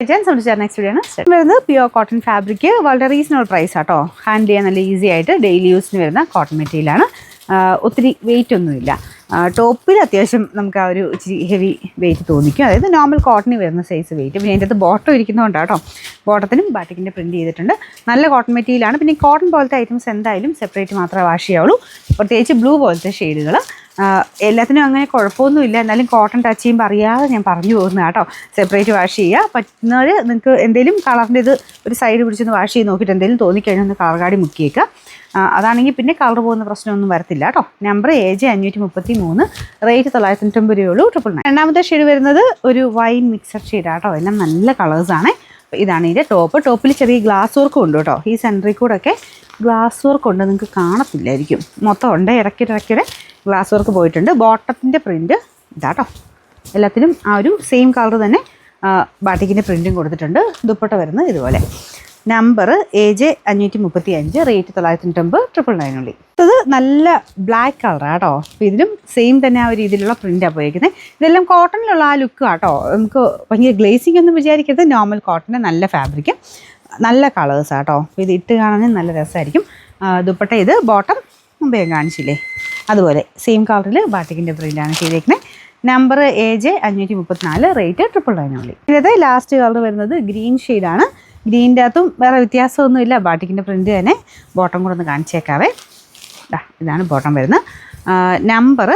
Next video ആണ് വരുന്നത് pure cotton fabric വളരെ റീസണബിൾ പ്രൈസ് ആട്ടോ. ഹാൻഡിൽ ചെയ്യാൻ നല്ല ഈസി ആയിട്ട് ഡെയിലി യൂസിന് വരുന്ന കോട്ടൺ മെറ്റീരിയലാണ്. ഒത്തിരി വെയിറ്റ് ഒന്നുമില്ല. ടോപ്പിൽ അത്യാവശ്യം നമുക്ക് ആ ഒരു ഇച്ചിരി ഹെവി വെയിറ്റ് തോന്നിക്കും. അതായത് നോർമൽ കോട്ടണിൽ വരുന്ന സൈസ് വെയിറ്റ്. പിന്നെ അതിൻ്റെ അകത്ത് ബോട്ടം ഇരിക്കുന്നതുകൊണ്ടാണ് കേട്ടോ. ബോട്ടത്തിനും ബാറ്റിക്കിൻ്റെ പ്രിൻറ്റ് ചെയ്തിട്ടുണ്ട്. നല്ല കോട്ടൺ മെറ്റീരിയലാണ്. പിന്നെ ഈ കോട്ടൺ പോലത്തെ ഐറ്റംസ് എന്തായാലും സെപ്പറേറ്റ് മാത്രമേ വാഷ് ചെയ്യാവുള്ളൂ. പ്രത്യേകിച്ച് ബ്ലൂ പോലത്തെ ഷെയ്ഡുകൾ എല്ലാത്തിനും അങ്ങനെ കുഴപ്പമൊന്നുമില്ല. എന്നാലും കോട്ടൺ ടച്ച് ചെയ്യുമ്പോൾ അറിയാതെ ഞാൻ പറഞ്ഞു പോകുന്നത് കേട്ടോ. സെപ്പറേറ്റ് വാഷ് ചെയ്യുക. പറ്റുന്നവർ നിങ്ങൾക്ക് എന്തെങ്കിലും കളറിൻ്റെ ഇത് ഒരു സൈഡ് പിടിച്ചൊന്ന് വാഷ് ചെയ്ത് നോക്കിയിട്ട് എന്തെങ്കിലും തോന്നിക്കഴിഞ്ഞാൽ ഒന്ന് കളർ കാർഡ് മുക്കിയേക്കുക. അതാണെങ്കിൽ പിന്നെ കളർ പോകുന്ന പ്രശ്നമൊന്നും വരത്തില്ല കേട്ടോ. നമ്പർ AJ 533, റേറ്റ് 990 രൂപയുള്ളൂ. 999. രണ്ടാമത്തെ ഷെയ്ഡ് വരുന്നത് ഒരു വൈൻ മിക്സഡ് ഷെയ്ഡാണ് കേട്ടോ. എല്ലാം നല്ല കളേഴ്സാണ്. ഇതാണ് ഇതിൻ്റെ ടോപ്പിൽ ചെറിയ ഗ്ലാസ് വർക്കും ഉണ്ട് കേട്ടോ. ഈ സെൻറ്ററിൽ കൂടെ ഒക്കെ ഗ്ലാസ് വർക്ക് ഉണ്ട്, നിങ്ങൾക്ക് കാണത്തില്ലായിരിക്കും. മൊത്തം ഉണ്ട്, ഇടയ്ക്കിടെ ഗ്ലാസ് വർക്ക് പോയിട്ടുണ്ട്. ബോട്ടത്തിൻ്റെ പ്രിൻറ്റ് ഇതാട്ടോ. എല്ലാത്തിനും ആ ഒരു സെയിം കളർ തന്നെ ബാറ്റിക്കിൻ്റെ പ്രിൻറ്റും കൊടുത്തിട്ടുണ്ട്. ദുപ്പട്ട വരുന്നത് ഇതുപോലെ. Number AJ 535, rate 990, 999. ഇത് നല്ല ബ്ലാക്ക് കളറാണ് കേട്ടോ. അപ്പോൾ ഇതിലും സെയിം തന്നെ ആ ഒരു രീതിയിലുള്ള പ്രിൻ്റാണ് പോയിരിക്കുന്നത്. ഇതെല്ലാം കോട്ടണിലുള്ള ആ ലുക്ക് കേട്ടോ. നമുക്ക് ഭയങ്കര ഗ്ലേസിംഗ് ഒന്നും വിചാരിക്കരുത്. നോർമൽ കോട്ടൻ്റെ നല്ല ഫാബ്രിക്, നല്ല കളേഴ്സാണ് കേട്ടോ. അപ്പോൾ ഇത് ഇട്ട് കാണാനും നല്ല രസമായിരിക്കും. ദുപ്പട്ട ഇത് ബോട്ടം മുമ്പേ കാണിച്ചില്ലേ, അതുപോലെ സെയിം കളറിൽ ബാറ്റിക്കിൻ്റെ പ്രിൻ്റാണ് ചെയ്തേക്കുന്നത്. Number AJ 534, rate 999. ഇതിൻ്റെ ലാസ്റ്റ് കളർ വരുന്നത് ഗ്രീൻ ഷെയ്ഡാണ്. ഗ്രീനിൻ്റെ അകത്തും വേറെ വ്യത്യാസമൊന്നുമില്ല. ബാറ്റിക്കിൻ്റെ പ്രിൻറ്റ് തന്നെ. ബോട്ടം കൂടെ ഒന്ന് കാണിച്ചേക്കാവേ. ഇതാണ് ബോട്ടം വരുന്നത്. Number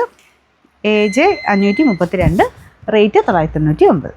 AJ 532, rate 999.